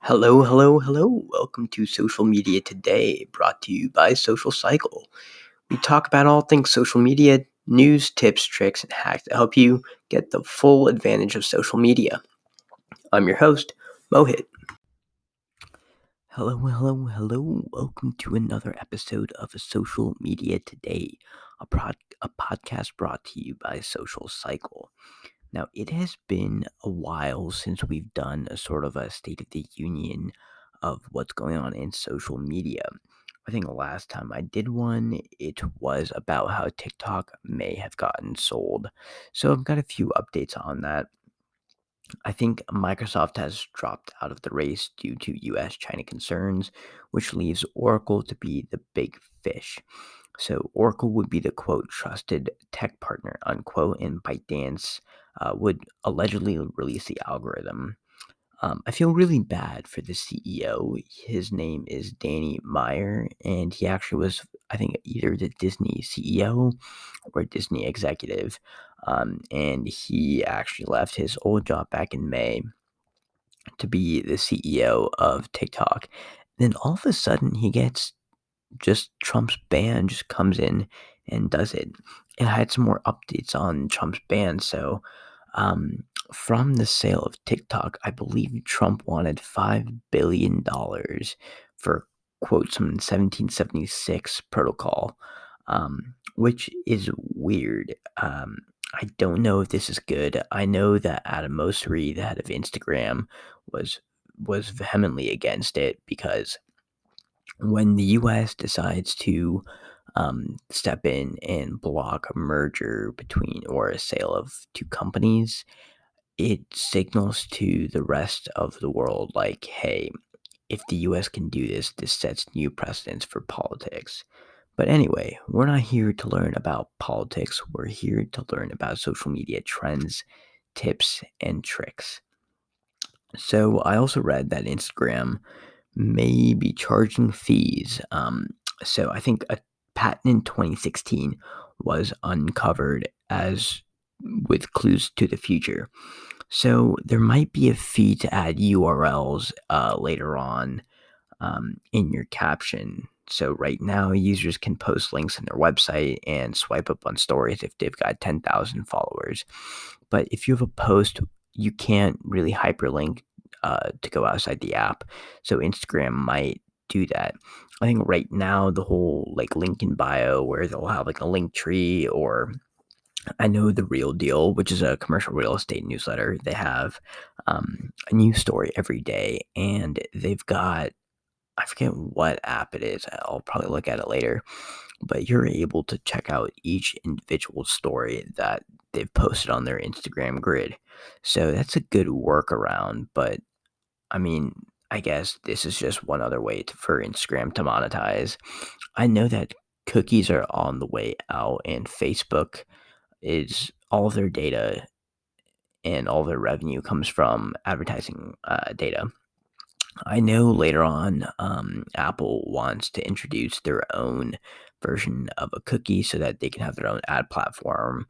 Hello, hello, hello. Welcome to Social Media Today, brought to you by Social Cycle. We talk about all things social media, news, tips, tricks, and hacks to help you get the full advantage of social media. I'm your host, Mohit. Hello, hello, hello. Welcome to another episode of Social Media Today, a podcast brought to you by Social Cycle. Now, it has been a while since we've done a sort of a State of the Union of what's going on in social media. I think the last time I did one, it was about how TikTok may have gotten sold. So I've got a few updates on that. I think Microsoft has dropped out of the race due to US China concerns, which leaves Oracle to be the big fish. So Oracle would be the quote trusted tech partner unquote, and ByteDance would allegedly release the algorithm. I feel really bad for the CEO. His name is Danny Meyer, and he actually was, I think, either the Disney CEO or Disney executive. And he actually left his old job back in May to be the CEO of TikTok. Then all of a sudden, he gets just Trump's ban just comes in and does it. And I had some more updates on Trump's ban. So, from the sale of TikTok, I believe Trump wanted $5 billion for quote some 1776 protocol, which is weird. I don't know if this is good. I know that Adam Mosseri, the head of Instagram, was was vehemently against it because when the US decides to step in and block a merger between or a sale of two companies, it signals to the rest of the world like, hey, if the US can do this, this sets new precedents for politics. But anyway, we're not here to learn about politics. We're here to learn about social media trends, tips, and tricks. So I also read that Instagram may be charging fees. So I think a patent in 2016 was uncovered as with clues to the future. So there might be a fee to add URLs later on in your caption. So right now, users can post links in their website and swipe up on stories if they've got 10,000 followers. But if you have a post, you can't really hyperlink to go outside the app. So Instagram might do that. I think right now the whole like link in bio where they'll have like a link tree, or I know the Real Deal, which is a commercial real estate newsletter. They have a new story every day, and they've got, I forget what app it is. I'll probably look at it later, but you're able to check out each individual story that they've posted on their Instagram grid. So that's a good workaround. But I mean, I guess this is just one other way for Instagram to monetize. I know that cookies are on the way out, and Facebook is all of their data and all their revenue comes from advertising data. I know later on, Apple wants to introduce their own version of a cookie so that they can have their own ad platform,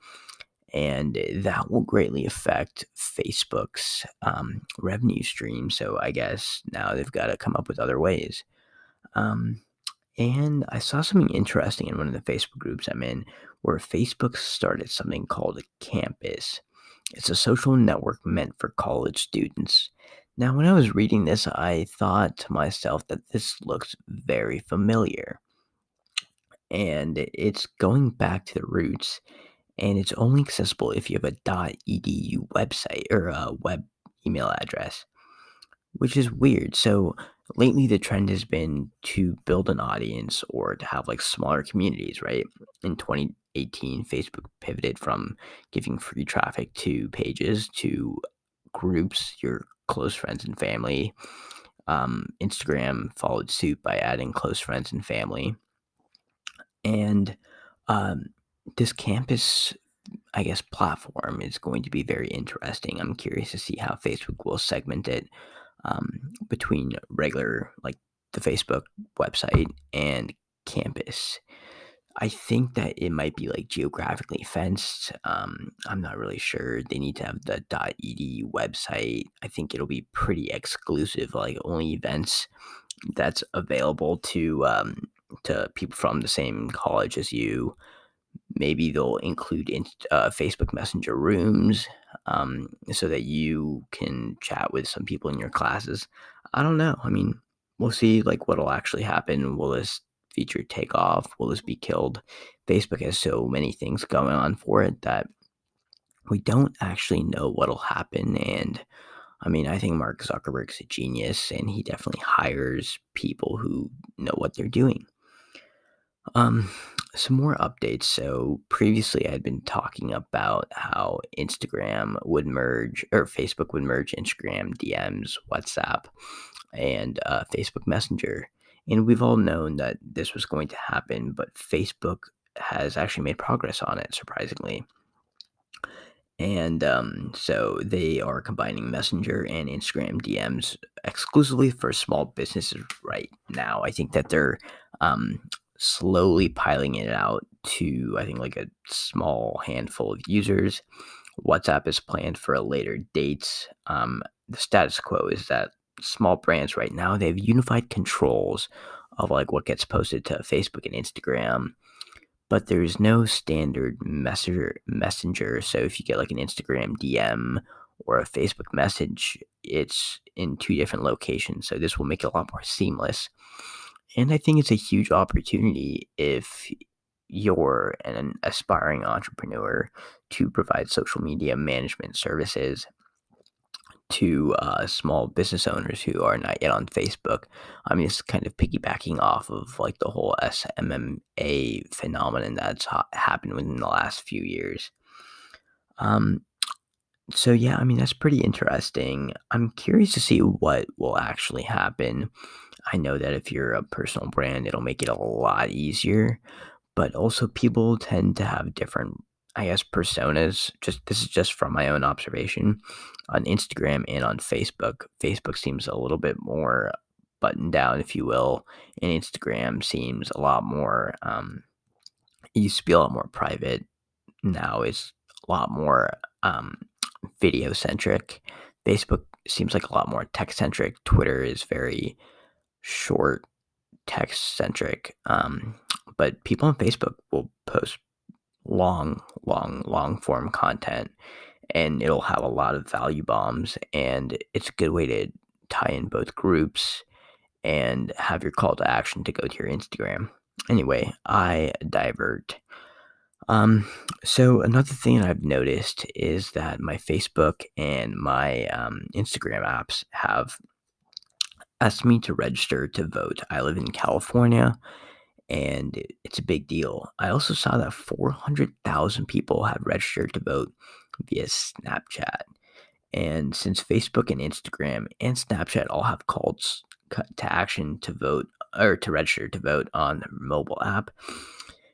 and that will greatly affect Facebook's revenue stream. So I guess now they've got to come up with other ways. Um, and I saw something interesting in one of the Facebook groups I'm in where Facebook started something called a campus. It's a social network meant for college students. Now, when I was reading this, I thought to myself that this looks very familiar. And it's going back to the roots, and it's only accessible if you have a .edu website or a web email address, which is weird. So lately, the trend has been to build an audience or to have like smaller communities, right? In 2018, Facebook pivoted from giving free traffic to pages to groups, your close friends and family. Instagram followed suit by adding close friends and family. And um, this campus, I guess, platform is going to be very interesting. I'm curious to see how Facebook will segment it between regular, like the Facebook website and campus. I think that it might be like geographically fenced. I'm not really sure. They need to have the .edu website. I think it'll be pretty exclusive, like only events that's available to people from the same college as you. Maybe they'll include Facebook Messenger rooms, so that you can chat with some people in your classes. I don't know. I mean, we'll see like what'll actually happen. Will this feature take off? Will this be killed? Facebook has so many things going on for it that we don't actually know what'll happen. And I mean, I think Mark Zuckerberg's a genius, and he definitely hires people who know what they're doing. Um, some more updates. So previously, I'd been talking about how Instagram would merge, or Facebook would merge Instagram DMs, WhatsApp, and Facebook Messenger. And we've all known that this was going to happen, but Facebook has actually made progress on it, surprisingly. And so they are combining Messenger and Instagram DMs exclusively for small businesses right now. I think that they're um, slowly piling it out to, I think, like a small handful of users. WhatsApp is planned for a later date. The status quo is that small brands right now, they have unified controls of like what gets posted to Facebook and Instagram, but there's no standard messenger. So if you get like an Instagram DM or a Facebook message, it's in two different locations. So this will make it a lot more seamless. And I think it's a huge opportunity if you're an aspiring entrepreneur to provide social media management services to small business owners who are not yet on Facebook. I mean, it's kind of piggybacking off of like the whole SMMA phenomenon that's happened within the last few years. Um, so yeah, I mean that's pretty interesting. I'm curious to see what will actually happen. I know that if you're a personal brand, it'll make it a lot easier, but also people tend to have different, I guess, personas. Just this is just from my own observation on Instagram and on Facebook. Facebook seems a little bit more buttoned down, if you will, and Instagram seems a lot more. It used to be a lot more private. Now it's a lot more video centric. Facebook seems like a lot more tech centric. Twitter is very short text centric. But people on Facebook will post long form content, and it'll have a lot of value bombs, and it's a good way to tie in both groups and have your call to action to go to your Instagram. Anyway, I divert. Um, so another thing I've noticed is that my Facebook and my Instagram apps have asked me to register to vote. I live in California, and it's a big deal. I also saw that 400,000 people have registered to vote via Snapchat. And since Facebook and Instagram and Snapchat all have calls to action to vote or to register to vote on the mobile app,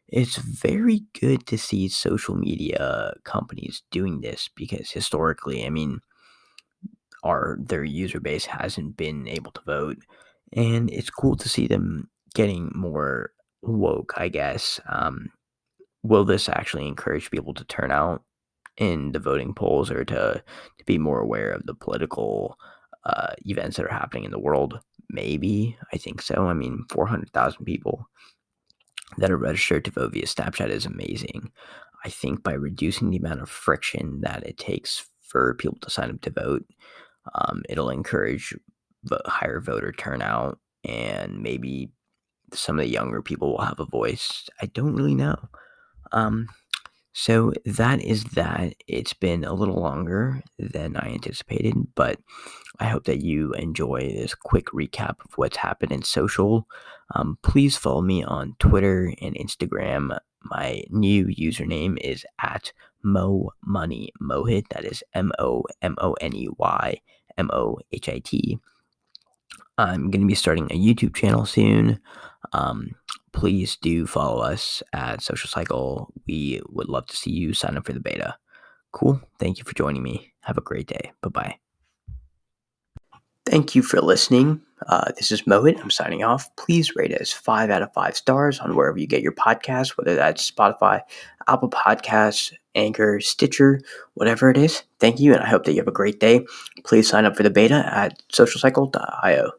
it's very good to see social media companies doing this because historically, I mean, their user base hasn't been able to vote, and it's cool to see them getting more woke, I guess. Will this actually encourage people to turn out in the voting polls or to be more aware of the political events that are happening in the world? Maybe. I think so. I mean, 400,000 people that are registered to vote via Snapchat is amazing. I think by reducing the amount of friction that it takes for people to sign up to vote, it'll encourage higher voter turnout, and maybe some of the younger people will have a voice. I don't really know. Um, so that is that. It's been a little longer than I anticipated, but I hope that you enjoy this quick recap of what's happened in social. Please follow me on Twitter and Instagram. My new username is at Mo Money Mohit. That is MOMONEY MOHIT. I'm going to be starting a YouTube channel soon. Um, Please do follow us at Social Cycle. We would love to see you sign up for the beta. Cool. Thank you for joining me. Have a great day. Bye bye. Thank you for listening. This is Mohit. I'm signing off. Please rate us 5 out of 5 stars on wherever you get your podcasts, whether that's Spotify, Apple Podcasts, Anchor, Stitcher, whatever it is. Thank you, and I hope that you have a great day. Please sign up for the beta at socialcycle.io.